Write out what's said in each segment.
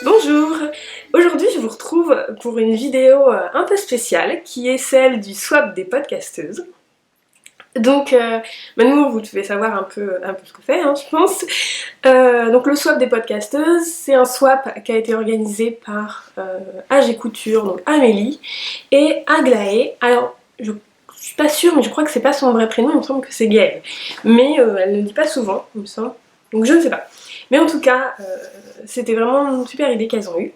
Bonjour! Aujourd'hui je vous retrouve pour une vidéo un peu spéciale qui est celle du swap des podcasteuses. Donc maintenant vous devez savoir un peu ce qu'on fait, je pense. Donc le swap des podcasteuses, c'est un swap qui a été organisé par AG Couture, donc Amélie, et Aglaé. Alors je suis pas sûre, mais je crois que c'est pas son vrai prénom, il me semble que c'est Gaëlle. Mais elle ne le dit pas souvent, il me semble. Donc je ne sais pas. Mais en tout cas, c'était vraiment une super idée qu'elles ont eue.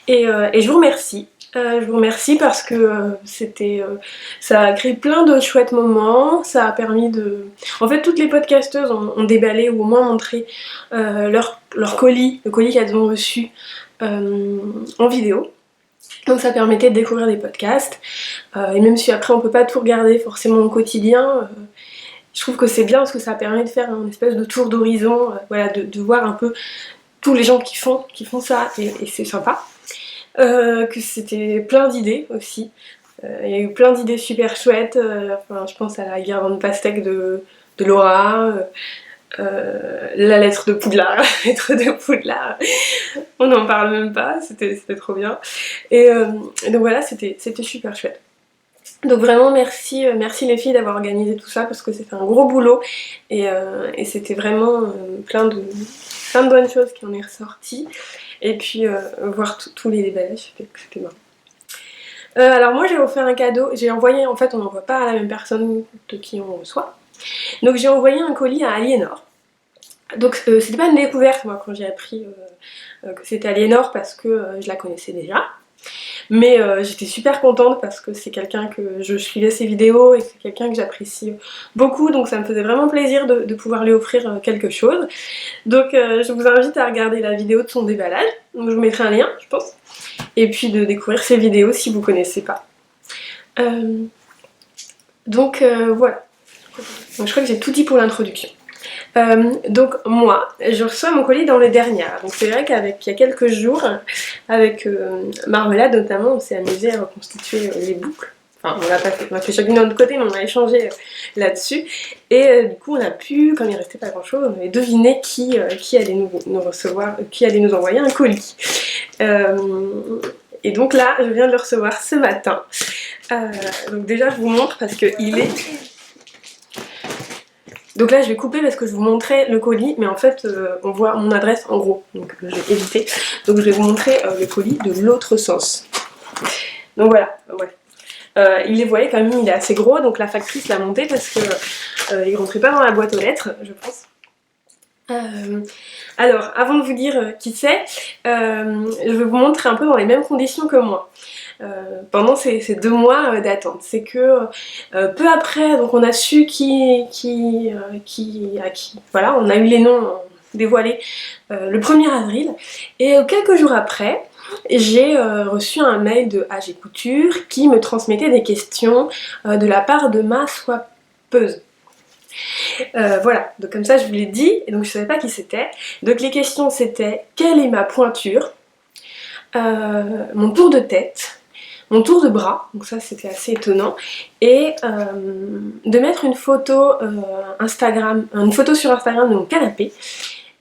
Et je vous remercie. Je vous remercie parce que ça a créé plein de chouettes moments, ça a permis de... En fait, toutes les podcasteuses ont déballé ou au moins montré leur colis, le colis qu'elles ont reçu en vidéo. Donc ça permettait de découvrir des podcasts. Et même si après on peut pas tout regarder forcément au quotidien, je trouve que c'est bien parce que ça permet de faire un espèce de tour d'horizon, voilà, de voir un peu tous les gens qui font ça, et c'est sympa. Que c'était plein d'idées aussi. Il y a eu plein d'idées super chouettes. Enfin, je pense à la guirlande pastèque de Laura, la lettre de Poudlard, la lettre de Poudlard. On n'en parle même pas, c'était trop bien. Et donc voilà, c'était super chouette. Donc vraiment merci les filles d'avoir organisé tout ça parce que c'était un gros boulot et c'était vraiment plein de bonnes choses qui en est ressorties. Et puis voir tous les déballages, c'était marrant. Alors moi j'ai offert un cadeau, j'ai envoyé, en fait on n'envoie pas à la même personne de qui on reçoit. Donc j'ai envoyé un colis à Aliénor. Donc c'était pas une découverte moi quand j'ai appris que c'était Aliénor parce que je la connaissais déjà. Mais j'étais super contente parce que c'est quelqu'un que je suivais ses vidéos et c'est quelqu'un que j'apprécie beaucoup, donc ça me faisait vraiment plaisir de pouvoir lui offrir quelque chose. Donc je vous invite à regarder la vidéo de son déballage, donc je vous mettrai un lien je pense, et puis de découvrir ses vidéos si vous connaissez pas. Voilà, donc je crois que j'ai tout dit pour l'introduction. Donc moi, je reçois mon colis dans le dernier. Donc c'est vrai qu'il y a quelques jours, avec Marmelade notamment, on s'est amusé à reconstituer les boucles. Enfin, on l'a pas fait, on a fait chacune de notre côté, mais on a échangé là-dessus. Et du coup, on a pu, comme il restait pas grand-chose, on avait deviné qui allait nous recevoir, qui allait nous envoyer un colis. Et donc là, je viens de le recevoir ce matin. Donc déjà, je vous montre parce qu'il est... Donc là je vais couper parce que je vous montrais le colis, mais en fait on voit mon adresse en gros, donc je vais éviter. Donc je vais vous montrer le colis de l'autre sens. Donc voilà, ouais. Il les voyait quand même, il est assez gros, donc la factrice l'a monté parce que il rentrait pas dans la boîte aux lettres, je pense. Alors, avant de vous dire qui c'est, je vais vous montrer un peu dans les mêmes conditions que moi. Pendant ces 2 mois d'attente, c'est que peu après, donc on a su voilà, on a eu les noms dévoilés le 1er avril, et quelques jours après, j'ai reçu un mail de AG Couture qui me transmettait des questions de la part de ma swappeuse. Voilà, donc comme ça je vous l'ai dit, et donc je savais pas qui c'était. Donc les questions c'était: quelle est ma pointure, mon tour de tête, mon tour de bras, donc ça c'était assez étonnant, et de mettre une photo une photo sur Instagram de mon canapé,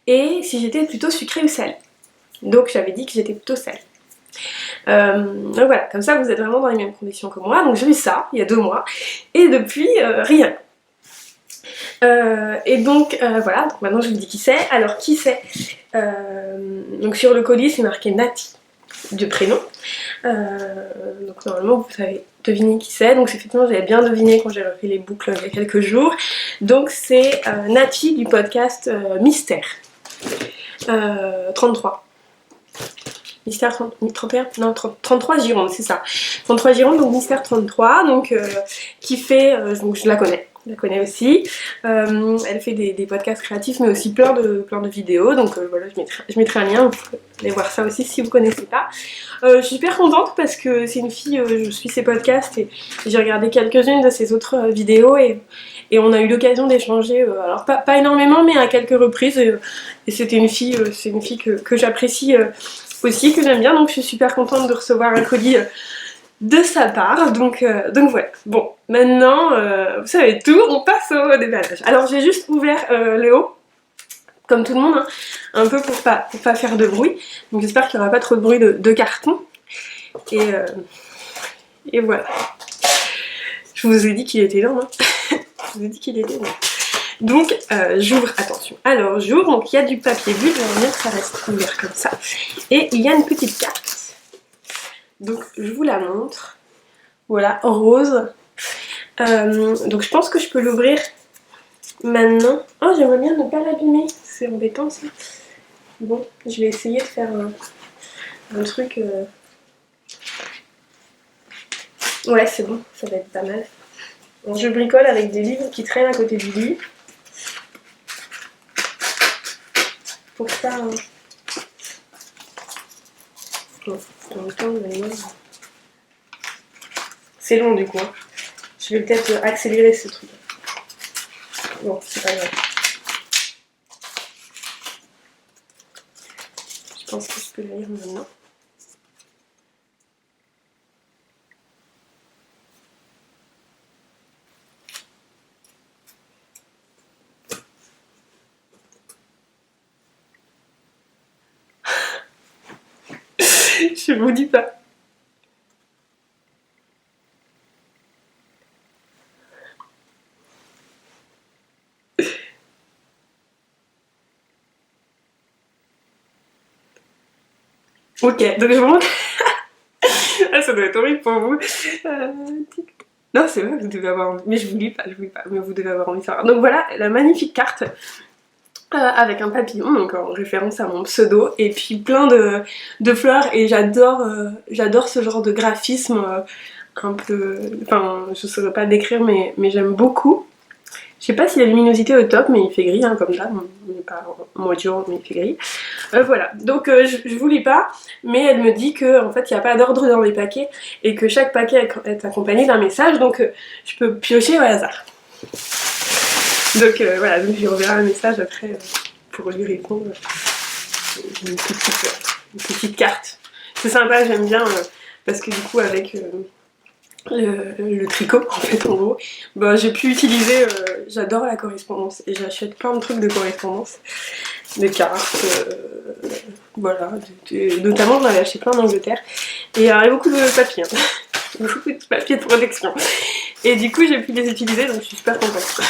et si j'étais plutôt sucrée ou salée. Donc j'avais dit que j'étais plutôt salée. Donc voilà, comme ça vous êtes vraiment dans les mêmes conditions que moi. Donc j'ai eu ça il y a 2 mois, et depuis rien. Et donc voilà, donc maintenant je vous dis qui c'est. Alors qui c'est, donc sur le colis c'est marqué Nati de prénom. Donc normalement vous savez deviner qui c'est. Donc effectivement j'avais bien deviné quand j'ai refait les boucles il y a quelques jours. Donc c'est Nati du podcast Mystère 33. Mystère 31, non 33 Gironde, c'est ça. 33 Gironde, donc Mystère 33, donc qui fait, donc je la connais aussi. Elle fait des podcasts créatifs mais aussi plein de vidéos, donc voilà, je mettrai un lien, vous pouvez aller voir ça aussi si vous connaissez pas. Je suis super contente parce que c'est une fille, je suis ses podcasts et j'ai regardé quelques-unes de ses autres vidéos et on a eu l'occasion d'échanger, alors pas énormément mais à quelques reprises, et c'était une fille, c'est une fille que j'apprécie aussi, que j'aime bien, donc je suis super contente de recevoir un colis de sa part, donc voilà. Bon, maintenant, vous savez tout, on passe au déballage. Alors j'ai juste ouvert le haut, comme tout le monde, hein, un peu pour pas faire de bruit. Donc j'espère qu'il n'y aura pas trop de bruit de carton. Et voilà. Je vous ai dit qu'il était énorme. Hein. Je vous ai dit qu'il était énorme. Donc j'ouvre, attention. Alors j'ouvre, donc il y a du papier bulle, j'aimerais bien que ça reste ouvert comme ça. Et il y a une petite carte. Donc je vous la montre. Voilà, rose. Donc je pense que je peux l'ouvrir maintenant. Oh, j'aimerais bien ne pas l'abîmer. C'est embêtant ça. Bon, je vais essayer de faire un truc... Ouais, c'est bon, ça va être pas mal. Donc, je bricole avec des livres qui traînent à côté du lit. Pour ça... Bon, en même temps, c'est long du coup. Hein. Je vais peut-être accélérer ce truc. Bon, c'est pas grave. Je pense que je peux le lire maintenant. Je vous dis pas. Ok, donc je vous montre. Ah, ça doit être horrible pour vous. Non, c'est vrai, vous devez avoir envie. Mais je vous lis pas, mais vous devez avoir envie de savoir. Donc voilà, la magnifique carte avec un papillon, donc en référence à mon pseudo, et puis plein de fleurs, et j'adore ce genre de graphisme un peu... Enfin, je saurais pas décrire, mais j'aime beaucoup. Je sais pas si la luminosité est au top, mais il fait gris, hein, comme ça, il n'est pas en mode jour, mais il fait gris. Voilà, donc je vous lis pas, mais elle me dit que en fait il n'y a pas d'ordre dans les paquets, et que chaque paquet est accompagné d'un message, donc je peux piocher au hasard. Donc voilà, donc je reverrai un message après pour lui répondre. Une petite carte. C'est sympa, j'aime bien, parce que du coup avec... le tricot en fait en gros, bah, j'ai pu utiliser, j'adore la correspondance et j'achète plein de trucs de correspondance, des cartes, voilà, notamment j'en avais acheté plein en Angleterre et il y avait beaucoup de papier, hein. Beaucoup de papier de protection et du coup j'ai pu les utiliser donc je suis super contente.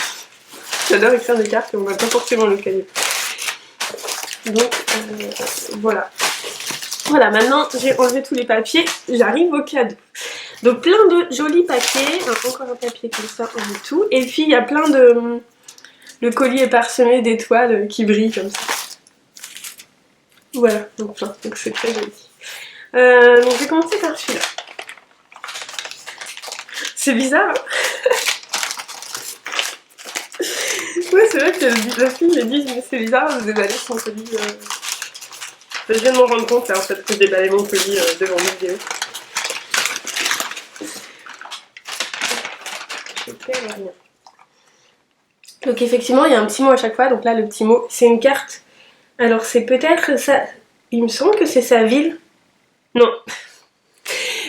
J'adore écrire des cartes et on va pas forcément le cahier. Donc voilà. Voilà, maintenant j'ai enlevé tous les papiers, j'arrive au cadeau. Donc plein de jolis papiers, encore un papier comme ça, on met tout. Et puis il y a plein de... Le collier est parsemé d'étoiles qui brillent comme ça. Voilà, donc c'est très joli. Donc je vais commencer par celui-là. C'est bizarre, hein. Ouais, c'est vrai que la fille me dit c'est bizarre de déballer son colis. Je viens de m'en rendre compte là en fait que je déballais mon colis devant mes vidéos. Donc effectivement il y a un petit mot à chaque fois, donc là le petit mot c'est une carte. Alors c'est peut-être ça, il me semble que c'est sa ville. Non,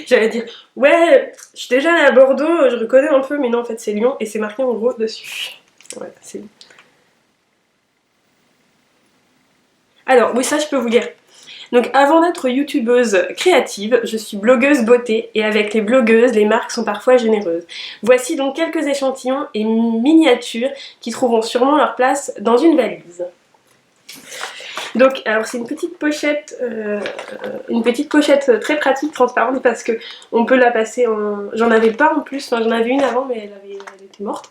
j'allais dire ouais je suis déjà allée à Bordeaux, je reconnais un peu, mais non en fait c'est Lyon et c'est marqué en gros dessus. Ouais, c'est... Alors oui ça je peux vous dire. Donc avant d'être youtubeuse créative, je suis blogueuse beauté et avec les blogueuses, les marques sont parfois généreuses. Voici donc quelques échantillons et miniatures qui trouveront sûrement leur place dans une valise. Donc alors c'est une petite pochette très pratique, transparente parce que on peut la passer en... J'en avais pas en plus, enfin j'en avais une avant mais elle était morte.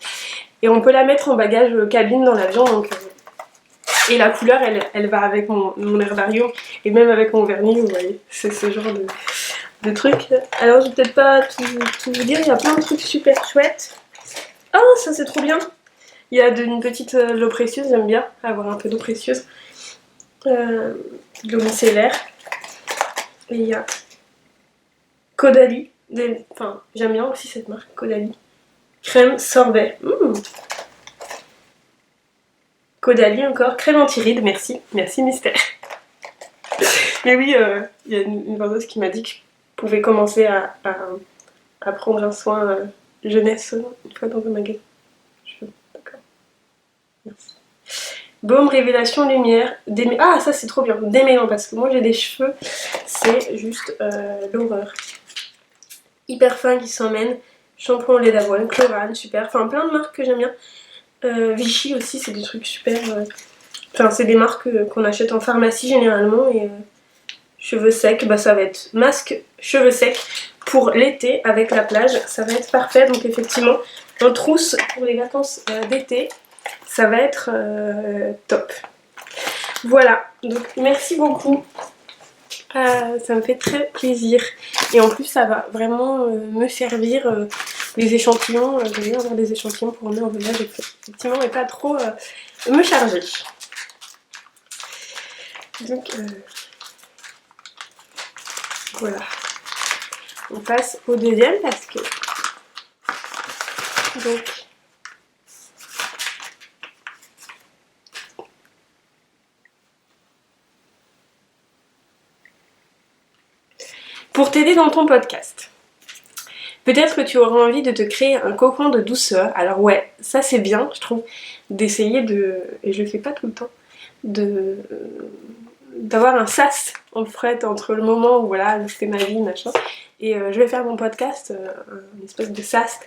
Et on peut la mettre en bagage cabine dans l'avion donc... Et la couleur, elle va avec mon herbarium et même avec mon vernis, vous voyez. C'est ce genre de truc. Alors, je vais peut-être pas tout vous dire, il y a plein de trucs super chouettes. Oh, ça c'est trop bien. Il y a une petite l'eau précieuse, j'aime bien avoir un peu d'eau précieuse. De l'eau micellaire. Et il y a Caudalie. Enfin, j'aime bien aussi cette marque, Caudalie. Crème sorbet. Caudalie encore, crème anti-rides, merci Mystère. Mais oui, il y a une vendeuse qui m'a dit que je pouvais commencer à prendre un soin jeunesse une fois dans un magasin. D'accord, merci. Baume révélation lumière. Ah, ça c'est trop bien. Démêlant, parce que moi j'ai des cheveux, c'est juste l'horreur. Hyper fin qui s'emmène. Shampoing au lait d'avoine, Chlorane, super. Enfin, plein de marques que j'aime bien. Vichy aussi, c'est des trucs super. Enfin, c'est des marques qu'on achète en pharmacie généralement. Et cheveux secs, bah ça va être masque cheveux secs pour l'été avec la plage. Ça va être parfait. Donc, effectivement, en trousse pour les vacances d'été, ça va être top. Voilà, donc merci beaucoup. Ça me fait très plaisir. Et en plus, ça va vraiment me servir. Les échantillons, je vais avoir des échantillons pour emmener en voyage, effectivement, et pas trop me charger. Donc, voilà. On passe au deuxième parce que... Donc... Pour t'aider dans ton podcast. Peut-être que tu auras envie de te créer un cocon de douceur. Alors ouais, ça c'est bien, je trouve, d'essayer de... Et je le fais pas tout le temps. D'avoir un sas en fait entre le moment où voilà, je fais ma vie, machin, et je vais faire mon podcast, une espèce de sas.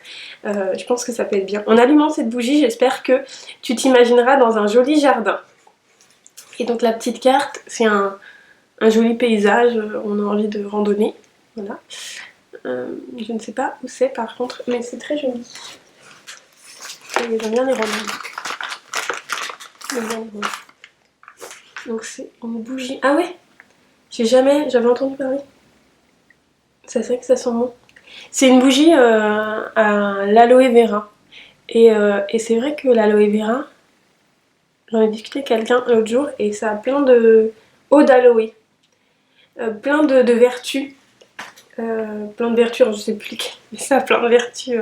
Je pense que ça peut être bien. En allumant cette bougie, j'espère que tu t'imagineras dans un joli jardin. Et donc la petite carte, c'est un joli paysage, on a envie de randonner. Voilà. Je ne sais pas où c'est par contre, mais c'est très joli. Et j'aime bien les randonnées. Donc c'est une bougie. Ah ouais, j'avais entendu parler. C'est vrai que ça sent bon. C'est une bougie à l'aloe vera. Et c'est vrai que l'aloe vera, j'en ai discuté avec quelqu'un l'autre jour et ça a plein de eau d'aloe. Plein de vertus. Plein de vertus, alors je sais plus lesquelles, mais ça a plein de vertus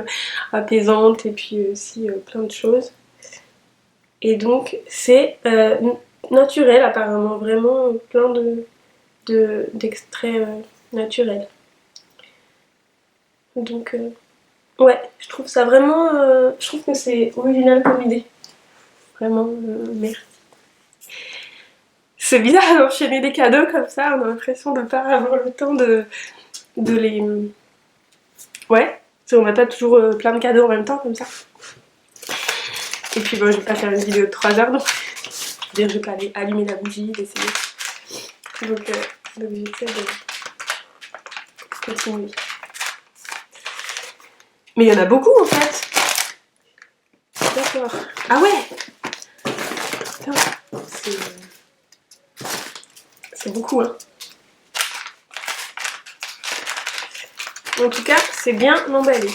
apaisantes et puis aussi plein de choses. Et donc c'est naturel apparemment, vraiment plein d'extraits naturels. Donc ouais, je trouve ça vraiment, je trouve que c'est original comme idée. Vraiment, merci. C'est bizarre d'enchaîner des cadeaux comme ça, on a l'impression de pas avoir le temps de les... Ouais, on n'a pas toujours plein de cadeaux en même temps comme ça. Et puis bon, je vais pas faire une vidéo de 3 heures, donc je vais pas aller allumer la bougie, d'essayer. Donc j'essaie de continuer. Mais il y en a beaucoup en fait. D'accord. Ah ouais. Putain, c'est beaucoup hein. En tout cas, c'est bien emballé.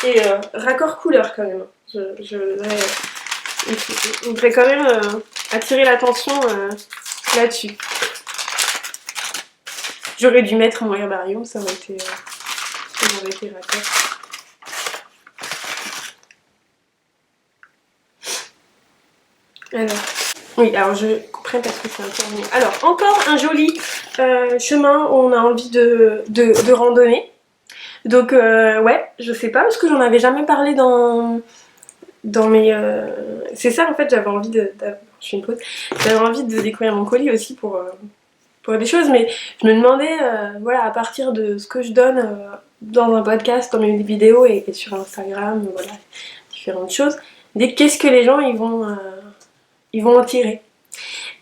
Et raccord couleur quand même. On voudrait quand même attirer l'attention là-dessus. J'aurais dû mettre mon herbarium, ça aurait été raccord. Alors, oui, alors je couperai parce que c'est un peu long. Alors, encore un joli chemin où on a envie de randonner. Donc, ouais, je sais pas parce que j'en avais jamais parlé dans mes... C'est ça en fait, j'avais envie je fais une pause. J'avais envie de découvrir mon colis aussi pour des choses, mais je me demandais, voilà, à partir de ce que je donne dans un podcast, dans mes vidéos et sur Instagram, voilà, différentes choses, qu'est-ce que les gens ils vont en tirer.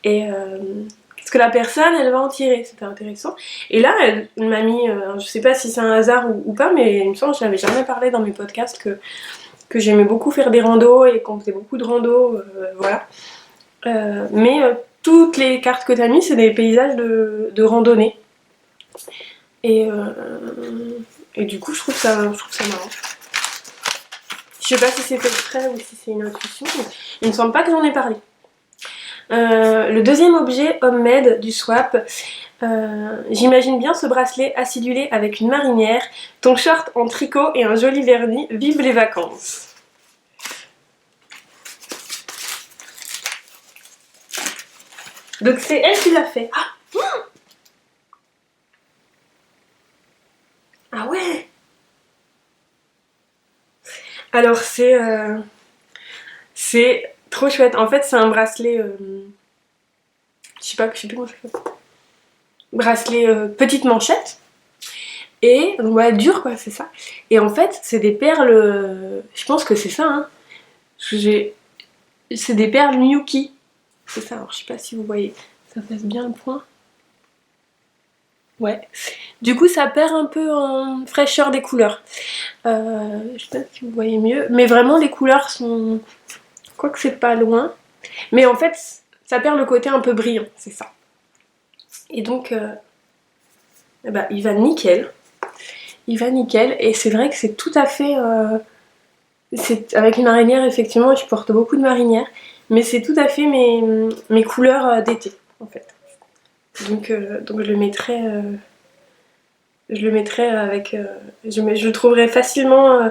Et qu'est-ce que la personne elle va en tirer, c'était intéressant. Et là, elle m'a mis, je sais pas si c'est un hasard ou pas, mais il me semble que je n'avais jamais parlé dans mes podcasts que j'aimais beaucoup faire des randos et qu'on faisait beaucoup de randos, voilà. Mais toutes les cartes que tu as mis, c'est des paysages de randonnée. Et du coup, je trouve ça marrant. Je sais pas si c'est fait exprès ou si c'est une intuition, mais il me semble pas que j'en ai parlé. Le deuxième objet homemade du swap, j'imagine bien ce bracelet acidulé avec une marinière, ton short en tricot et un joli vernis, vive les vacances. Donc c'est elle qui l'a fait. Ah ouais. Alors c'est C'est trop chouette. En fait, c'est un bracelet... je sais plus comment ça s'appelle. Bracelet petite manchette. Et donc voilà, dur quoi, c'est ça. Et en fait, c'est des perles... je pense que c'est ça, hein. C'est des perles Miyuki. C'est ça, alors je sais pas si vous voyez. Ça passe bien le point. Ouais. Du coup, ça perd un peu en fraîcheur des couleurs. Je sais pas si vous voyez mieux. Mais vraiment, les couleurs sont... Quoique c'est pas loin. Mais en fait, ça perd le côté un peu brillant, c'est ça. Et donc, bah, il va nickel. Il va nickel. Et c'est vrai que c'est tout à fait... c'est avec une marinière, effectivement, je porte beaucoup de marinières. Mais c'est tout à fait mes couleurs d'été, en fait. Donc je le mettrai avec... je le trouverai facilement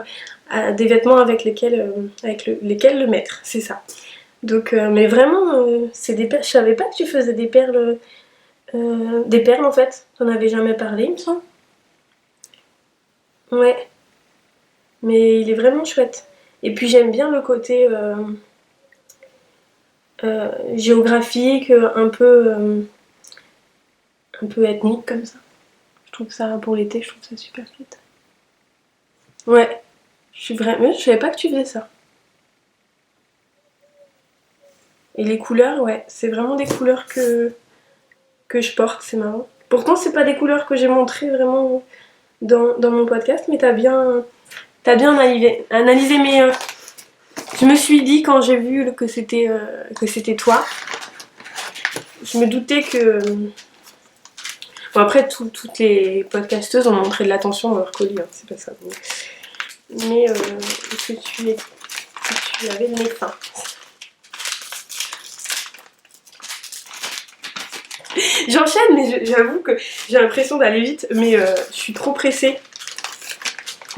des vêtements avec lesquels le mettre, c'est ça. Donc, mais vraiment, c'est des perles. Je savais pas que tu faisais des perles en fait. T'en avais jamais parlé, il me semble. Ouais, mais il est vraiment chouette. Et puis j'aime bien le côté géographique, un peu ethnique comme ça. Je trouve ça, pour l'été, je trouve ça super chouette. Ouais, je savais pas que tu faisais ça. Et les couleurs, ouais, c'est vraiment des couleurs que je porte, c'est marrant. Pourtant, c'est pas des couleurs que j'ai montrées vraiment dans mon podcast, mais t'as bien analysé mes... je me suis dit quand j'ai vu que c'était toi, je me doutais que... Bon après, toutes les podcasteuses ont montré de l'attention dans leur colis, hein, c'est pas ça. Mais que tu avais le nez fin. J'enchaîne, mais j'avoue que j'ai l'impression d'aller vite, mais je suis trop pressée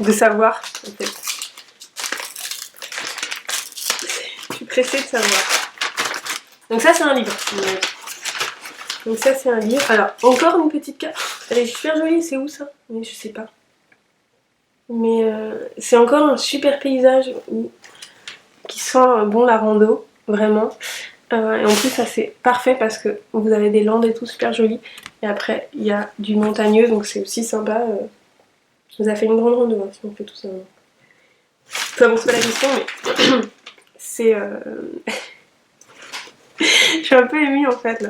de savoir, en fait. Je suis pressée de savoir. Donc ça, c'est un livre. Donc ça, c'est un livre. Alors, encore une petite carte. Elle est super jolie, c'est où ça? Mais je sais pas. Mais c'est encore un super paysage qui sent bon la rando, vraiment. Et en plus, ça c'est parfait parce que vous avez des landes et tout super jolies. Et après, il y a du montagneux, donc c'est aussi sympa. Ça nous a fait une grande rando hein, si on fait tout ça. Enfin bon, c'est pas la question, mais c'est... je suis un peu émue en fait là.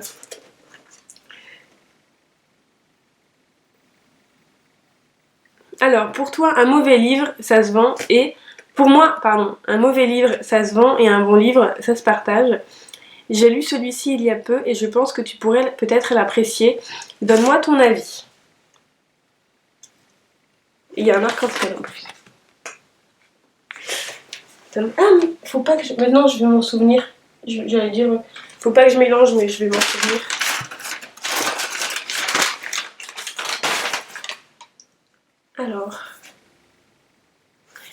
Alors, pour toi, un mauvais livre, ça se vend et... Pour moi, pardon, un mauvais livre, ça se vend et un bon livre, ça se partage. J'ai lu celui-ci il y a peu et je pense que tu pourrais peut-être l'apprécier. Donne-moi ton avis. Il y a un arc-en-ciel en plus. Ah mais faut pas que je... Maintenant je vais m'en souvenir. J'allais dire... Faut pas que je mélange mais je vais m'en souvenir. Alors...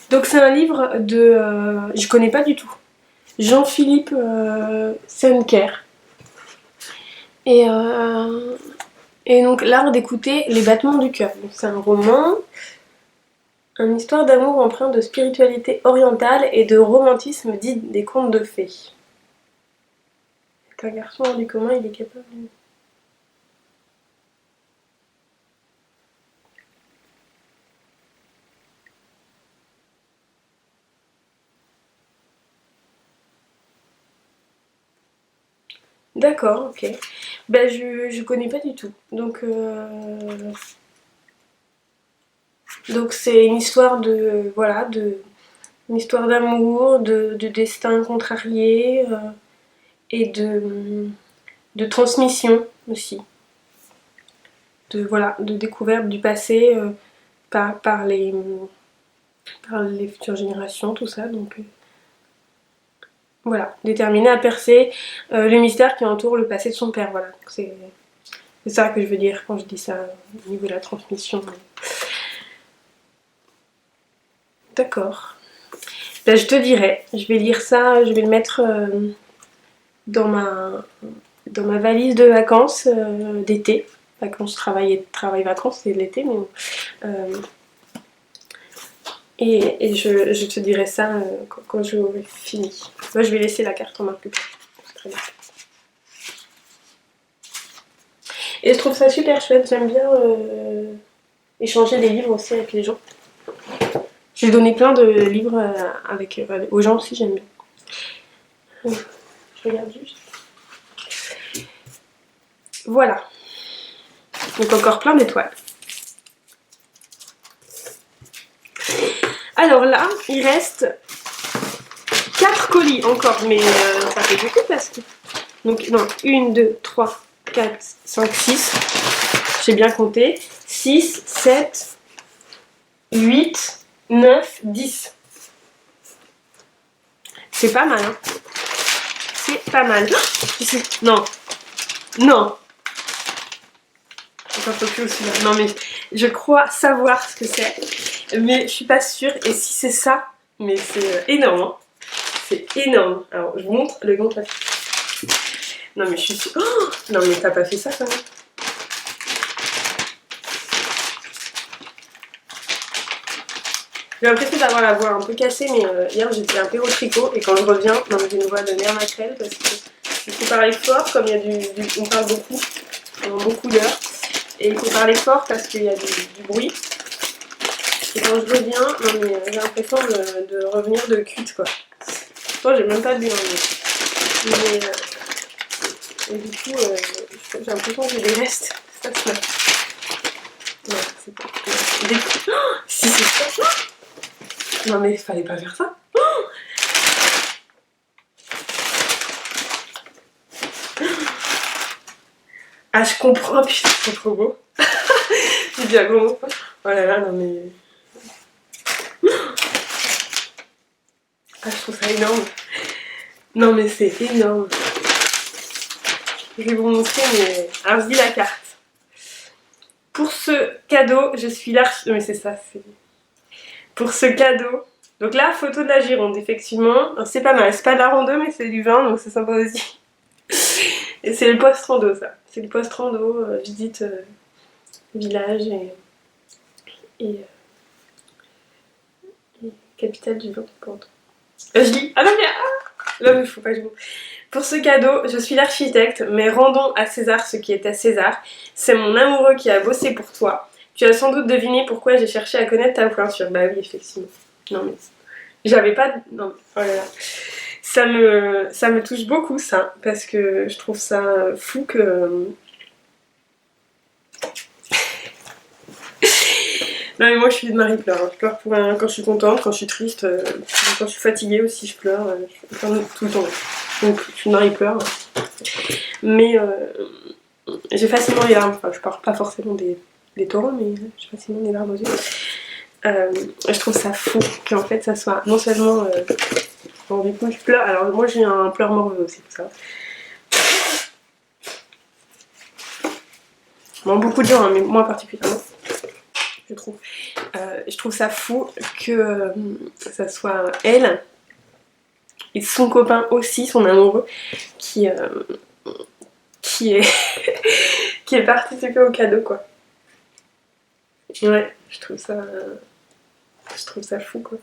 Donc c'est un livre de... je connais pas du tout. Jean-Philippe Senker. Et donc l'art d'écouter les battements du cœur. C'est un roman, une histoire d'amour empreinte de spiritualité orientale et de romantisme dit des contes de fées. C'est un garçon hors du commun, il est capable de... D'accord, ok. Ben je connais pas du tout. Donc c'est une histoire de... Voilà, une histoire d'amour, de destin contrarié et de transmission aussi. Voilà, de découverte du passé par les futures générations, tout ça. Donc voilà, déterminé à percer le mystère qui entoure le passé de son père. Voilà, c'est ça que je veux dire quand je dis ça au niveau de la transmission. D'accord. Ben, je te dirai, je vais lire ça, je vais le mettre dans ma valise de vacances d'été. Vacances, travail, vacances, c'est l'été, mais Et je te dirai ça quand j'aurai fini. Moi je vais laisser la carte en marque. Très bien. Et je trouve ça super chouette, j'aime bien échanger des livres aussi avec les gens. J'ai donné plein de livres aux gens aussi, j'aime bien. Je regarde juste. Voilà. Donc encore plein d'étoiles. Alors là, il reste 4 colis encore, mais ça fait beaucoup parce que... Donc non, 1, 2, 3, 4, 5, 6. J'ai bien compté. 6, 7, 8, 9, 10. C'est pas mal, hein. C'est pas mal. Non. Non. Attends, faut plus aussi là. Non mais je crois savoir ce que c'est. Mais je suis pas sûre. Et si c'est ça, mais c'est énorme. Hein. C'est énorme. Alors je vous montre le grand papier. Non mais je suis sûre. Oh non mais t'as pas fait ça quand même. J'ai l'impression d'avoir la voix un peu cassée, mais hier j'étais un peu au tricot et quand je reviens, j'ai une voix de merde maquerelle parce que il faut parler fort, comme il y a on parle beaucoup, pendant beaucoup d'heures, et il faut parler fort parce qu'il y a du bruit. Et quand je reviens, j'ai l'impression de revenir de cuite quoi. Pourtant j'ai même pas bu, mais et du coup j'ai l'impression que j'ai des restes. Ça se met. Non, c'est pas. Oh, si c'est ça. Non mais il fallait pas faire ça. Oh ah je comprends, putain c'est trop beau. J'ai dit un gros mot. Oh là là, non mais... Ah je trouve ça énorme. Non mais c'est énorme. Je vais vous montrer, mais... Alors je dis la carte. Pour ce cadeau, je suis l'archi... Mais c'est ça, c'est... Pour ce cadeau... Donc là, photo de la Gironde, effectivement. C'est pas mal. C'est pas de la rando, mais c'est du vin, donc c'est sympa aussi. Et c'est le post-rando, ça. C'est le post-rando, visite village et capitale du vin. Je lis. Ah non, mais... Ah là, il faut pas que je... Pour ce cadeau, je suis l'architecte, mais rendons à César ce qui est à César. C'est mon amoureux qui a bossé pour toi. Tu as sans doute deviné pourquoi j'ai cherché à connaître ta pointure. Bah oui, effectivement. Non mais... J'avais pas... Non, oh là là. Ça me touche beaucoup ça, parce que je trouve ça fou que... Non mais moi je suis de Marie-Pleure, hein. Je pleure pour rien quand je suis contente, quand je suis triste, quand je suis fatiguée aussi je pleure, je pleure tout le temps. Donc je suis de Marie-Pleure. Mais j'ai facilement les larmes, enfin je parle pas forcément des torrents, mais j'ai facilement des larmes aux yeux. Je trouve ça fou qu'en fait ça soit non seulement... Bon du coup je pleure, alors moi j'ai un pleur morveux aussi pour ça. Bon beaucoup de gens, hein, mais moi particulièrement. Je trouve ça fou que ça soit elle et son copain aussi, son amoureux, qui est qui est participé au cadeau quoi. Ouais, je trouve ça fou quoi.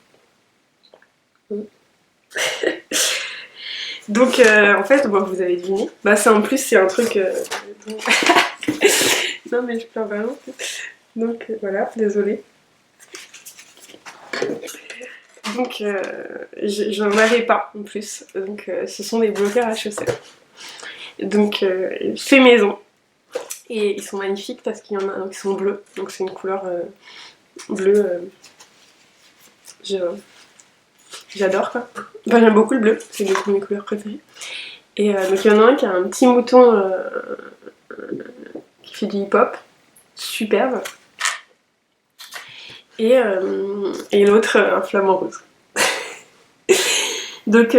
Donc en fait, bon, vous avez deviné. Bah ça en plus c'est un truc. Non mais je pleure vraiment. Donc voilà, désolée. Donc j'en avais pas en plus. Donc ce sont des bloqueurs à chaussettes. Donc fait maison. Et ils sont magnifiques parce qu'il y en a qui sont bleus. Donc c'est une couleur bleue. J'adore quoi. Enfin j'aime beaucoup le bleu, c'est une de mes couleurs préférées. Et donc il y en a un qui a un petit mouton qui fait du hip-hop. Superbe. Et l'autre un flamant rose. Donc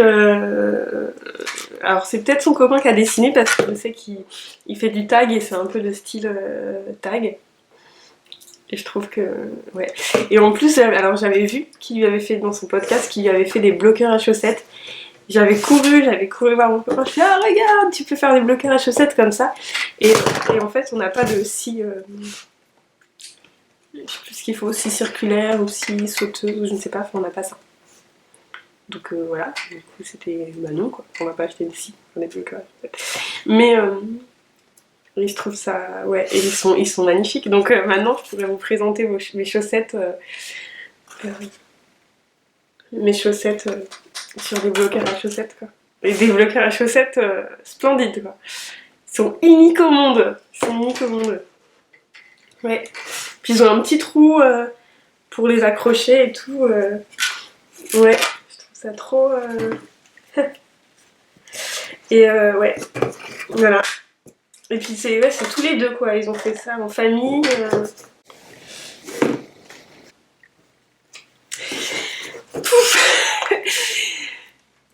alors c'est peut-être son copain qui a dessiné parce que je sais qu'il fait du tag et c'est un peu de style tag. Et je trouve que... ouais. Et en plus, alors j'avais vu qu'il lui avait fait dans son podcast, qu'il lui avait fait des bloqueurs à chaussettes. J'avais couru voir mon copain. Je suis ah regarde, tu peux faire des bloqueurs à chaussettes comme ça. Et en fait, on n'a pas de scie... Je sais plus ce qu'il faut, si circulaire ou si sauteuse, ou je ne sais pas, enfin, on n'a pas ça. Donc voilà, du coup c'était bah non quoi, on va pas acheter des scies, on est plus que mais je trouve ça, ouais, et ils sont magnifiques. Donc maintenant je pourrais vous présenter mes chaussettes, sur des bloqueurs à chaussettes quoi. Et des bloqueurs à chaussettes splendides quoi. Ils sont uniques au monde, ils sont uniques au monde. Ouais. Puis ils ont un petit trou pour les accrocher et tout. Ouais, je trouve ça trop. Et ouais, voilà. Et puis c'est ouais, tous les deux quoi, ils ont fait ça en famille.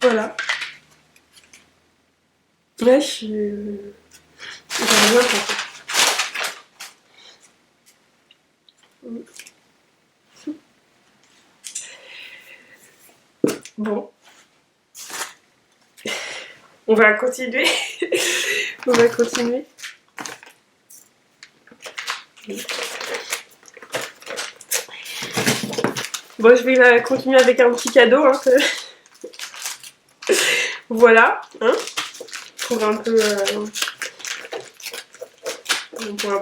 Voilà. Là, j'aimerais bien faire ça. Bon, on va continuer. On va continuer. Bon, je vais continuer avec un petit cadeau. Hein, voilà, hein, pour un peu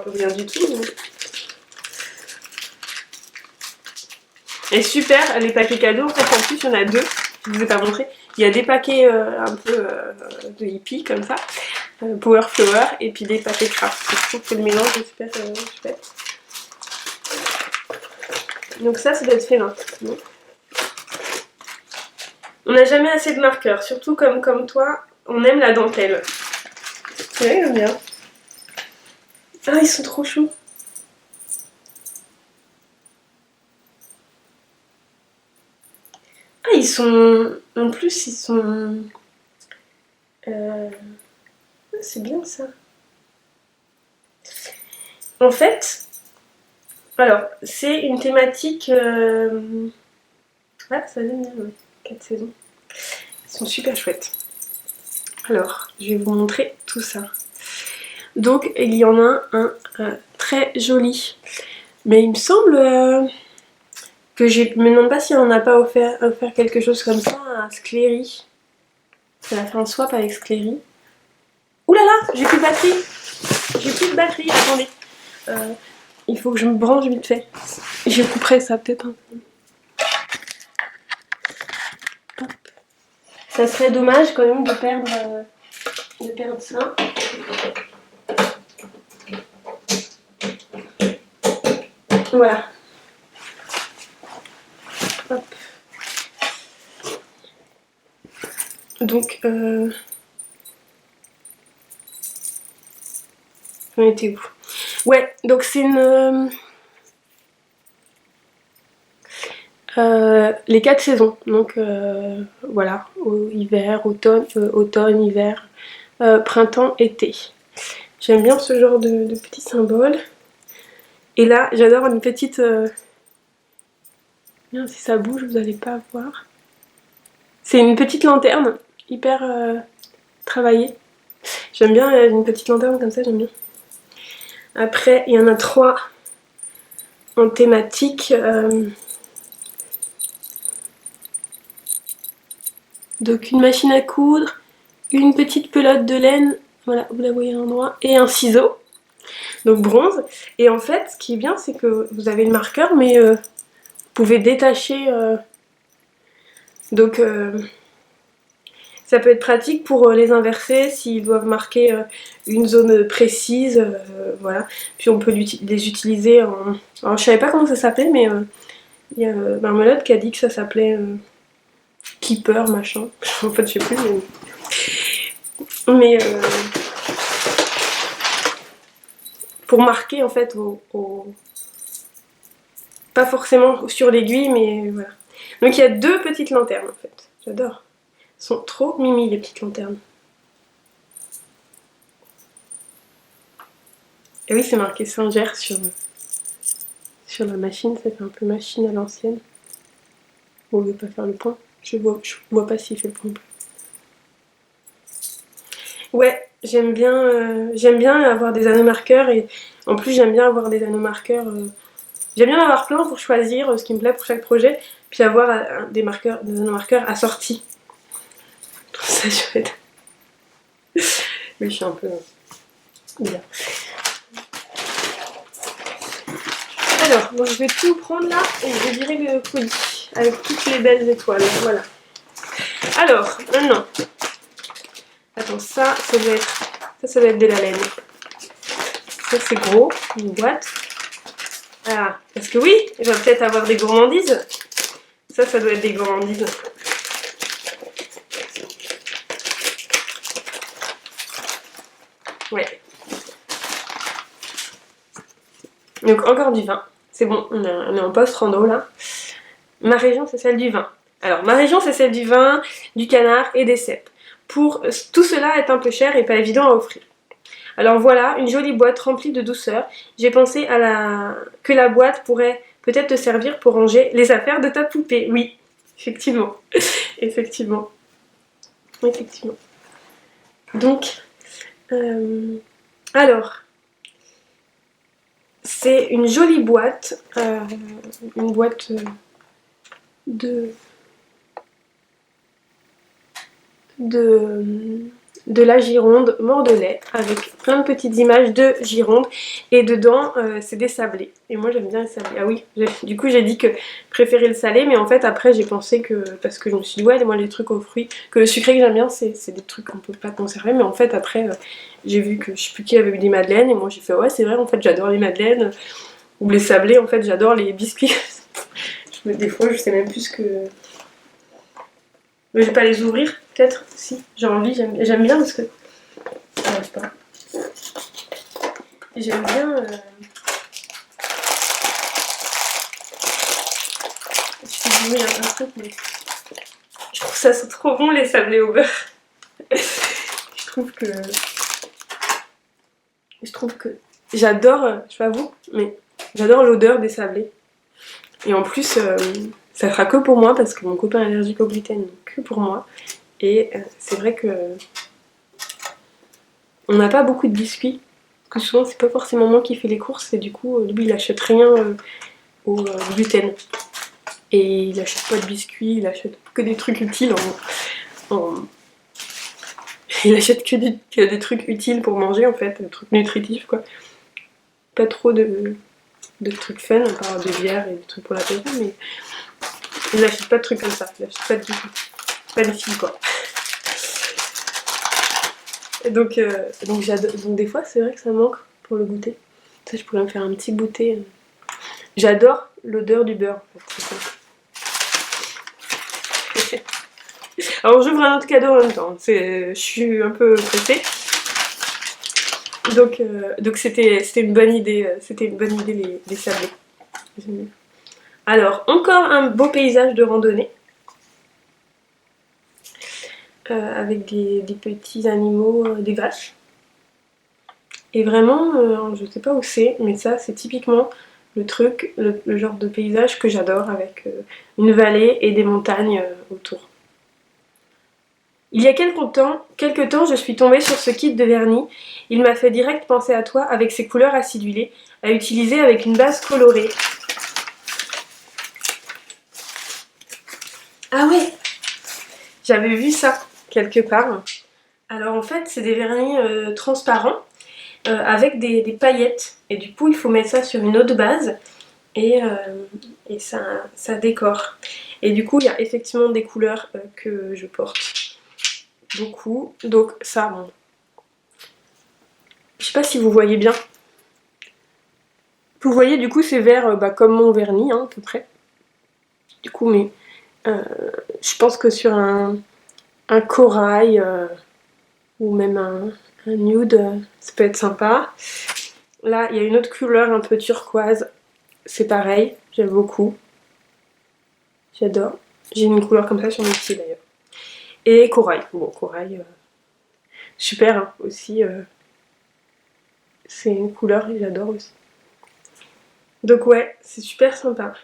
rien du tout. Mais... Et super, les paquets cadeaux, en fait, en plus, il y en a deux. Je vous ai pas montré. Il y a des paquets un peu de hippie, comme ça, Power Flower, et puis des paquets craft. Je trouve que le mélange est super chouette. Donc ça doit être fait là. On n'a jamais assez de marqueurs, surtout comme toi, on aime la dentelle. Ouais, j'aime bien. Ah, ils sont trop chauds. Ah, ils sont... En plus, ils sont... C'est bien ça. En fait, alors, c'est une thématique... Ah, ça vient bien, ouais. 4 saisons. Ils sont super chouettes. Alors, je vais vous montrer tout ça. Donc, il y en a un très joli. Mais il me semble que je me demande pas si on n'a pas offert quelque chose comme ça à Scléry. Elle a fait un swap avec Scléry. Ouh là là, j'ai plus de batterie. J'ai plus de batterie, attendez. Il faut que je me branche vite fait. Je couperai ça peut-être un peu. Ça serait dommage quand même de perdre ça. Voilà. Hop. Donc, on était où? Ouais, donc c'est une... les 4 saisons, donc voilà, hiver, automne, hiver, printemps, été. J'aime bien ce genre de petits symboles. Et là, j'adore une petite... Bien, si ça bouge, vous n'allez pas voir. C'est une petite lanterne, hyper travaillée. J'aime bien une petite lanterne comme ça, j'aime bien. Après, il y en a 3 en thématique. Donc une machine à coudre, une petite pelote de laine, voilà, vous la voyez à l'endroit, et un ciseau, donc bronze. Et en fait, ce qui est bien, c'est que vous avez le marqueur, mais vous pouvez détacher. Donc ça peut être pratique pour les inverser s'ils doivent marquer une zone précise, voilà. Puis on peut les utiliser en... Alors je savais pas comment ça s'appelait, mais il y a Marmelade qui a dit que ça s'appelait Keeper, machin. En fait, je sais plus, mais pour marquer en fait pas forcément sur l'aiguille, mais voilà. Donc il y a 2 petites lanternes en fait. J'adore. Elles sont trop mimi les petites lanternes. Et oui, c'est marqué Singer sur la machine, ça fait un peu machine à l'ancienne. Bon, on ne veut pas faire le point. Je vois pas s'il fait le point. Ouais, j'aime bien avoir des anneaux marqueurs et en plus j'aime bien avoir des anneaux marqueurs J'aime bien en avoir plein pour choisir ce qui me plaît pour chaque projet, puis avoir des marqueurs assortis. Je trouve ça chouette. Oui, je suis un peu bien. Alors, bon, je vais tout prendre là et je vais virer le colis avec toutes les belles étoiles. Voilà. Alors, maintenant. Attends, ça doit être de la laine. Ça, c'est gros, une boîte. Ah, parce que oui, il va peut-être avoir des gourmandises. Ça doit être des gourmandises. Ouais. Donc encore du vin. C'est bon, on est en post-rando là. Ma région, c'est celle du vin. Alors, ma région, c'est celle du vin, du canard et des cèpes. Tout cela est un peu cher et pas évident à offrir. Alors voilà, une jolie boîte remplie de douceur. J'ai pensé que la boîte pourrait peut-être te servir pour ranger les affaires de ta poupée. Oui, effectivement. Effectivement. Effectivement. Donc, alors, c'est une jolie boîte. Une boîte de la Gironde Mordelais avec plein de petites images de Gironde et dedans c'est des sablés et moi j'aime bien les sablés. Ah oui, du coup j'ai dit que je préférais le salé, mais en fait après j'ai pensé que, parce que je me suis dit ouais, moi les trucs aux fruits, que le sucré que j'aime bien c'est des trucs qu'on peut pas conserver, mais en fait après j'ai vu que je sais plus qui avait eu des madeleines et moi j'ai fait ouais c'est vrai, en fait j'adore les madeleines ou les sablés, en fait j'adore les biscuits. Des fois je sais même plus ce que... Mais je vais pas les ouvrir, peut-être, si, j'ai envie, j'aime bien parce que... J'arrive pas. J'aime bien... Excusez-moi, il y a un truc, mais... Je trouve ça trop bon, les sablés au beurre. Je trouve que... J'adore, je t'avoue, mais j'adore l'odeur des sablés. Et en plus, ça fera que pour moi parce que mon copain est allergique au gluten, donc que pour moi. Et c'est vrai que on n'a pas beaucoup de biscuits, parce que souvent c'est pas forcément moi qui fais les courses et du coup lui il achète rien au gluten. Et il achète pas de biscuits, il achète que des trucs utiles il achète que des trucs utiles pour manger en fait, des trucs nutritifs quoi. Pas trop de trucs fun, à part des bières et des trucs pour la l'apéro, mais il achète pas de trucs comme ça, il achète pas de biscuits. Pas des filles quoi. Et donc des fois c'est vrai que ça manque pour le goûter. Ça je pourrais me faire un petit goûter. J'adore l'odeur du beurre en fait, c'est ça. Alors j'ouvre un autre cadeau en même temps, je suis un peu pressée. Donc c'était une bonne idée, les sablés. Alors encore un beau paysage de randonnée. Avec des petits animaux, des vaches. Et vraiment, je sais pas où c'est, mais ça c'est typiquement le truc, le genre de paysage que j'adore, avec une vallée et des montagnes autour. Il y a quelque temps, je suis tombée sur ce kit de vernis. Il m'a fait direct penser à toi avec ses couleurs acidulées, à utiliser avec une base colorée. Ah ouais, j'avais vu ça quelque part. Alors en fait, c'est des vernis transparents avec des paillettes. Et du coup, il faut mettre ça sur une autre base et ça décore. Et du coup, il y a effectivement des couleurs que je porte beaucoup. Donc ça, bon. Je sais pas si vous voyez bien. Vous voyez, du coup, c'est vert comme mon vernis, hein, à peu près. Du coup, mais je pense que sur un corail ou même un nude, ça peut être sympa. Là, il y a une autre couleur un peu turquoise. C'est pareil, j'aime beaucoup. J'adore. J'ai une couleur comme ça sur mes pieds d'ailleurs. Et corail. Bon, corail, super hein, aussi. C'est une couleur que j'adore aussi. Donc ouais, c'est super sympa.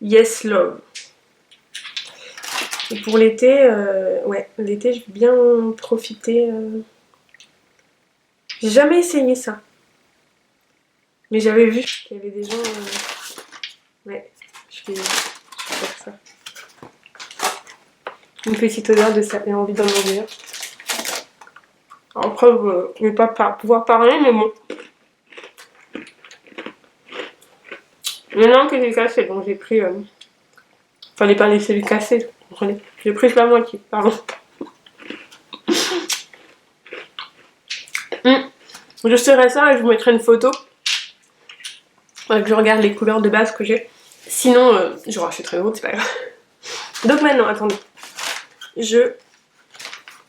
Yes Love. Et pour l'été, ouais, l'été je vais bien profiter. J'ai jamais essayé ça. Mais j'avais vu qu'il y avait des gens... Ouais, je vais faire ça. Une petite odeur de ça, j'ai envie d'en manger. Après, je vais pas pouvoir parler, mais bon. Maintenant que j'ai cassé, donc j'ai pris... Fallait pas laisser le casser, vous comprenez. J'ai pris la moitié, pardon. Je serai ça et je vous mettrai une photo. Que je regarde les couleurs de base que j'ai. Sinon, je rachèterai d'autres, c'est pas grave. Donc maintenant, attendez. Je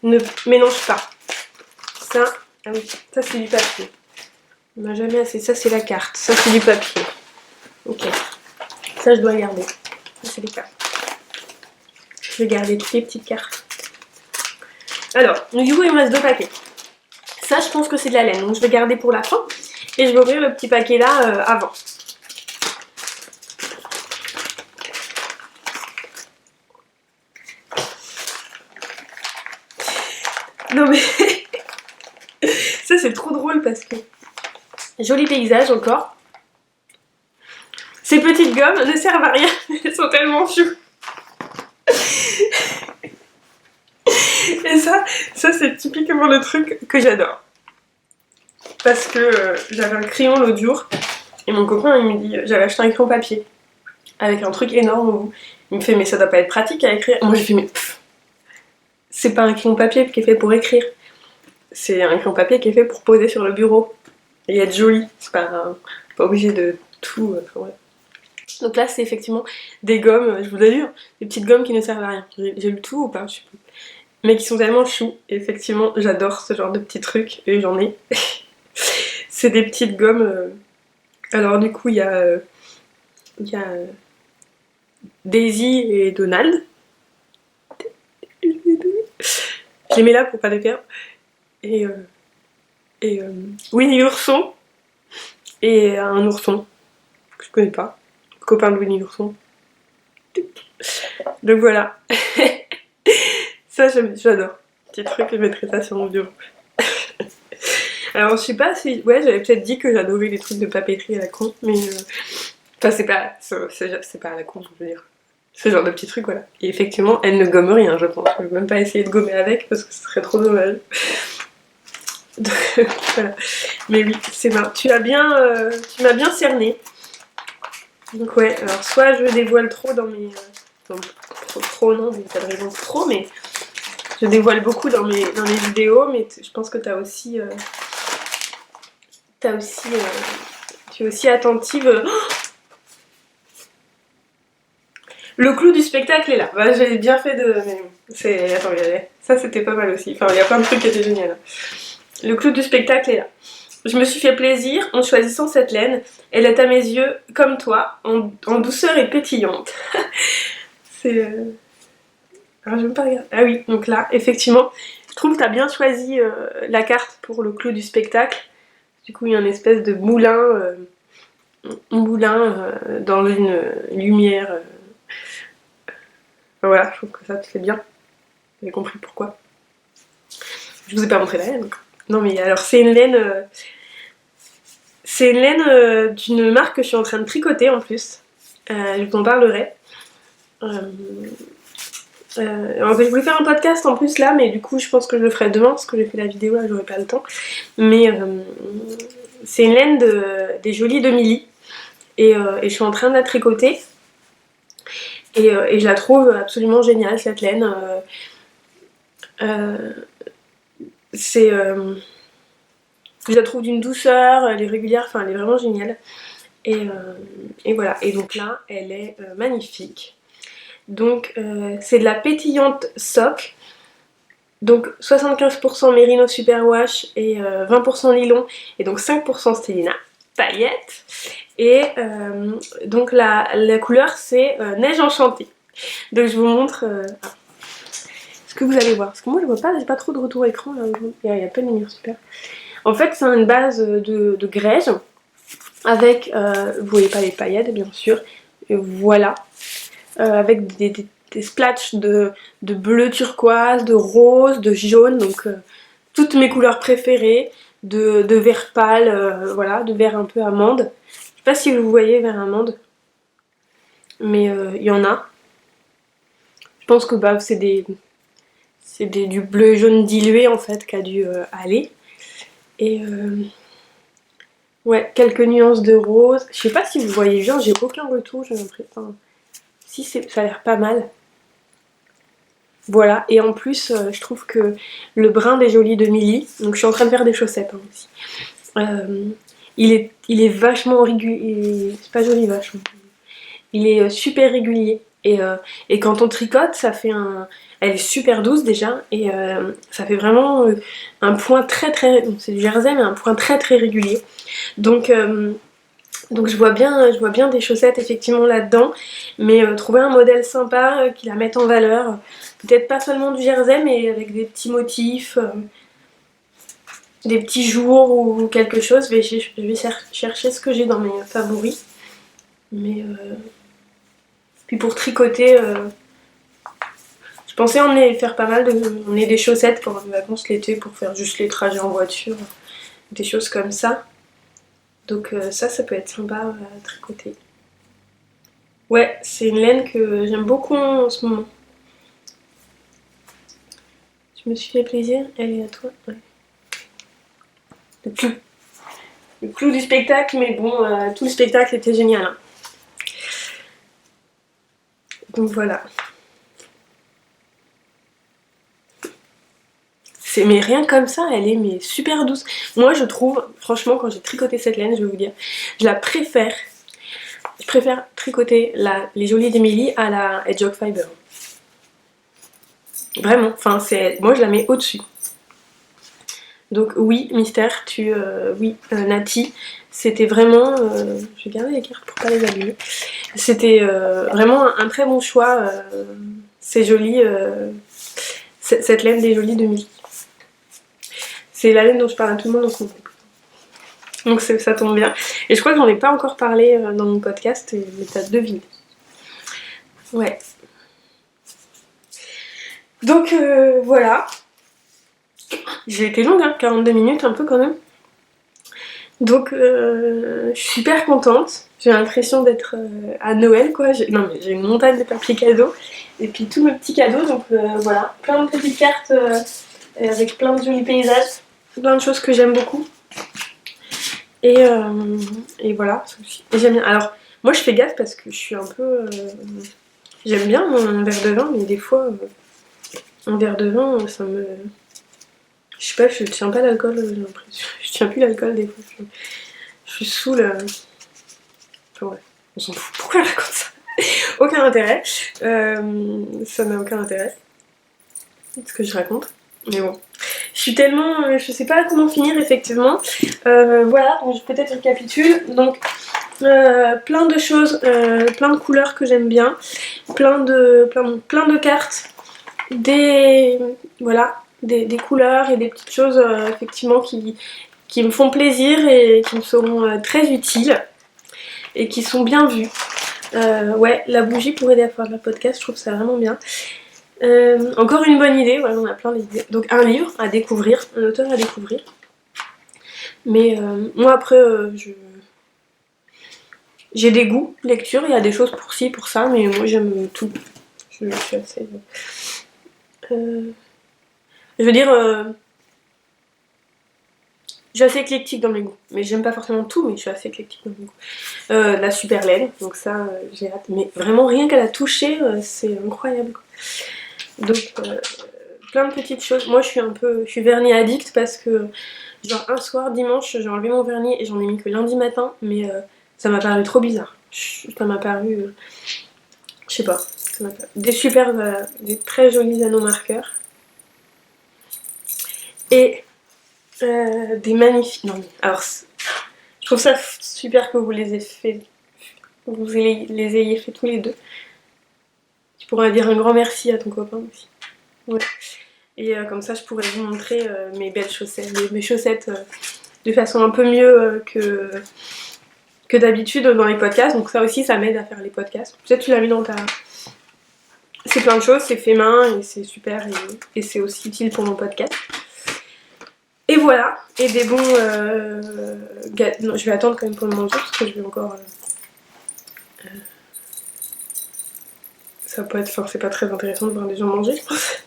ne mélange pas. Ça, ah oui, ça c'est du papier. On n'a jamais assez. Ça c'est la carte. Ça c'est du papier. Ok. Ça je dois garder. Ça c'est les cartes. Je vais garder toutes les petites cartes. Alors, du coup il me reste 2 paquets. Ça je pense que c'est de la laine. Donc je vais garder pour la fin. Et je vais ouvrir le petit paquet là avant. Non mais ça c'est trop drôle parce que joli paysage encore. Ces petites gommes ne servent à rien, elles sont tellement choues. Et ça c'est typiquement le truc que j'adore. Parce que j'avais un crayon l'autre jour et mon copain il me dit j'avais acheté un crayon papier avec un truc énorme au bout. Il me fait mais ça doit pas être pratique à écrire. Moi j'ai fait mais c'est pas un crayon papier qui est fait pour écrire. C'est un crayon papier qui est fait pour poser sur le bureau et être joli. C'est pas obligé de tout. Ouais. Donc là c'est effectivement des gommes, je vous assure, des petites gommes qui ne servent à rien. J'ai lu tout ou pas, je sais plus. Mais qui sont tellement choux. Et effectivement j'adore ce genre de petits trucs et j'en ai. C'est des petites gommes. Alors du coup il y a Daisy et Donald. Je les mets là pour pas les perdre. Et Winnie l'ourson. Et un ourson que je connais pas. Copain de Winnie l'ourson. Donc voilà. Ça j'adore. Petit truc, je mettrai ça sur mon bureau. Alors je sais pas si... Ouais, j'avais peut-être dit que j'adorais les trucs de papeterie à la con, mais... Enfin c'est pas à la con, je veux dire. Ce genre de petits trucs, voilà. Et effectivement, elle ne gomme rien, je pense. Je vais même pas essayer de gommer avec parce que ce serait trop dommage. Donc voilà. Mais oui, c'est bien. Tu m'as bien cerné. Donc ouais, alors soit je dévoile trop dans mes... trop non, il n'y a pas de raison trop, mais je dévoile beaucoup dans mes vidéos, mais je pense que tu es aussi attentive. Le clou du spectacle est là. Bah, j'ai bien fait de... Attends, ça c'était pas mal aussi. Enfin, il y a plein de trucs qui étaient géniaux. Le clou du spectacle est là. Je me suis fait plaisir en choisissant cette laine. Elle est à mes yeux, comme toi, en douceur et pétillante. C'est... Alors, je vais pas regarder. Ah oui, donc là, effectivement, je trouve que tu as bien choisi la carte pour le clou du spectacle. Du coup, il y a une espèce de moulin, dans une lumière. Enfin, voilà, je trouve que ça te fait bien. Vous avez compris pourquoi. Je vous ai pas montré la laine. Non mais alors c'est une laine... d'une marque que je suis en train de tricoter en plus. Je vous en parlerai. Alors, je voulais faire un podcast en plus là, mais du coup je pense que je le ferai demain parce que j'ai fait la vidéo là, j'aurai pas le temps. Mais c'est une laine des Jolies de Milly. Et je suis en train de la tricoter. Et je la trouve absolument géniale cette laine. Je la trouve d'une douceur, elle est régulière, enfin elle est vraiment géniale. Et voilà, et donc là elle est magnifique. Donc c'est de la pétillante sock. Donc 75% Merino Superwash et 20% nylon. Et donc 5% Stélina paillettes. Et donc la couleur c'est neige enchantée. Donc je vous montre ce que vous allez voir. Parce que moi je vois pas, j'ai pas trop de retour écran là. Il y a pas de lumière super. En fait c'est une base de grège. Avec, vous voyez pas les paillettes bien sûr. Et voilà. Avec des splatchs de bleu turquoise, de rose, de jaune. Donc toutes mes couleurs préférées. de vert pâle, voilà, de vert un peu amande. Je sais pas si vous voyez vert amande, mais il y en a. Je pense que bah, c'est du bleu et jaune dilué en fait qui a dû aller. Et ouais, quelques nuances de rose. Je sais pas si vous voyez bien, j'ai aucun retour, j'ai l'impression. Enfin, si ça a l'air pas mal. Voilà, et en plus, je trouve que le brun des jolis de Milly, donc je suis en train de faire des chaussettes hein, aussi. Il est vachement régulier, c'est pas joli vachement. Il est super régulier et quand on tricote, ça fait elle est super douce déjà et ça fait vraiment un point très très, c'est du jersey mais un point très très régulier. Donc je vois bien des chaussettes effectivement là-dedans, mais trouver un modèle sympa qui la mette en valeur, peut-être pas seulement du jersey mais avec des petits motifs, des petits jours ou quelque chose. Je vais chercher ce que j'ai dans mes favoris. Mais puis pour tricoter, je pensais faire pas mal emmener des chaussettes pour les vacances l'été pour faire juste les trajets en voiture, des choses comme ça. Donc ça peut être sympa à tricoter. Ouais, c'est une laine que j'aime beaucoup en ce moment. Je me suis fait plaisir, elle est à toi. Ouais. Le clou du spectacle, mais bon, tout le spectacle était génial. Hein. Donc voilà. Mais rien comme ça, elle est super douce. Moi je trouve, franchement quand j'ai tricoté cette laine, je vais vous dire, je préfère tricoter les jolies d'Emily à la Hedgehog Fiber. Vraiment, enfin moi je la mets au-dessus. Donc oui, Mystère, oui, Nati, c'était vraiment, je vais garder les cartes pour pas les abîmer. C'était vraiment un très bon choix, c'est joli, cette laine des jolies d'Emily. C'est la laine dont je parle à tout le monde en ce moment. Donc ça tombe bien. Et je crois que j'en ai pas encore parlé dans mon podcast, mais t'as deviné. Ouais. Donc voilà. J'ai été longue, hein, 42 minutes un peu quand même. Donc je suis super contente. J'ai l'impression d'être à Noël quoi. Non mais j'ai une montagne de papier cadeaux. Et puis tous mes petits cadeaux. Donc voilà. Plein de petites cartes avec plein de jolis paysages. Plein de choses que j'aime beaucoup. Et voilà. Et j'aime bien. Alors moi je fais gaffe parce que je suis un peu... j'aime bien mon verre de vin mais des fois un verre de vin ça me... Je sais pas, je tiens pas l'alcool, j'ai l'impression. Je tiens plus l'alcool des fois. Je suis saoule. Enfin ouais, on s'en fout. Pourquoi je raconte ça? Aucun intérêt. Ça n'a aucun intérêt. Ce que je raconte. Mais bon. Je suis tellement... je sais pas comment finir effectivement. Voilà, donc je peut-être récapitule. Donc plein de choses, plein de couleurs que j'aime bien. Plein de cartes. Voilà. Des couleurs et des petites choses effectivement qui me font plaisir et qui me seront très utiles et qui sont bien vues. Ouais, la bougie pour aider à faire le podcast, je trouve ça vraiment bien. Encore une bonne idée, voilà, on a plein d'idées. Donc un livre à découvrir, un auteur à découvrir. Mais moi après, j'ai des goûts lecture, il y a des choses pour ci, pour ça, mais moi j'aime tout. Je suis assez... je veux dire, je suis assez éclectique dans mes goûts, mais j'aime pas forcément tout, mais je suis assez éclectique dans mes goûts. La super laine, donc ça j'ai hâte, mais vraiment rien qu'à la toucher, c'est incroyable quoi. Donc plein de petites choses. Moi je suis vernis addict parce que genre un soir dimanche j'ai enlevé mon vernis et j'en ai mis que lundi matin, mais ça m'a paru trop bizarre. Ça m'a paru, je sais pas, des très jolis anneaux marqueurs. Et des magnifiques... Non mais alors, je trouve ça super que vous les ayez fait, les ayez fait tous les deux. Tu pourrais dire un grand merci à ton copain aussi. Ouais. Et comme ça je pourrais vous montrer mes belles chaussettes, mes chaussettes de façon un peu mieux que d'habitude dans les podcasts. Donc ça aussi ça m'aide à faire les podcasts. Peut-être tu l'as mis dans ta... C'est plein de choses, c'est fait main et c'est super et c'est aussi utile pour mon podcast. Et voilà. voilà, et des bons non, je vais attendre quand même pour le manger parce que je vais encore... ça peut être... Enfin, c'est pas très intéressant de voir les gens manger, je pense.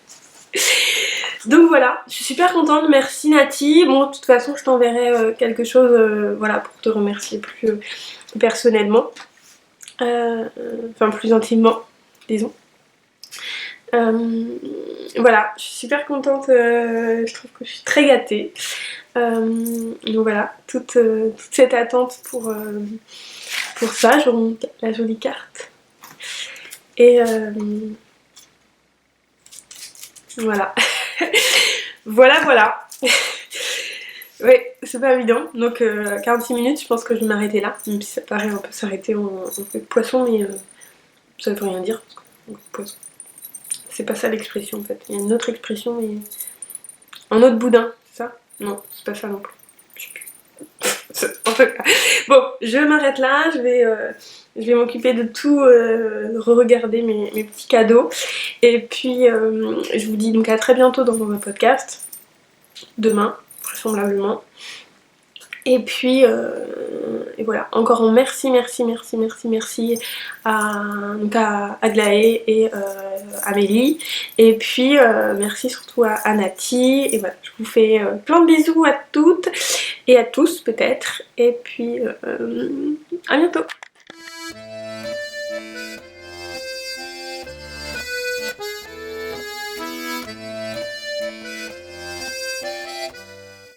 Donc voilà, je suis super contente, merci Nati. Bon, de toute façon, je t'enverrai quelque chose, voilà, pour te remercier plus personnellement. Enfin, plus intimement, disons. Voilà, je suis super contente, je trouve que je suis très gâtée. Donc voilà, toute cette attente pour ça, je remonte la jolie carte. Et voilà. Voilà. Ouais, c'est pas évident. Donc 46 minutes, je pense que je vais m'arrêter là. Même si ça paraît un peu s'arrêter en fait poisson, mais ça ne veut rien dire. Poisson. C'est pas ça l'expression en fait. Il y a une autre expression, mais... Un autre boudin, c'est ça? Non, c'est pas ça non plus. Je sais plus. En fait, bon, je m'arrête là, je vais m'occuper de tout, re-regarder mes petits cadeaux. Et puis, je vous dis donc à très bientôt dans mon podcast. Demain, vraisemblablement. Et puis, et voilà, encore un merci à Aglaé et Amélie. Et puis, merci surtout à Nati. Et voilà, je vous fais plein de bisous à toutes et à tous peut-être. Et puis, à bientôt.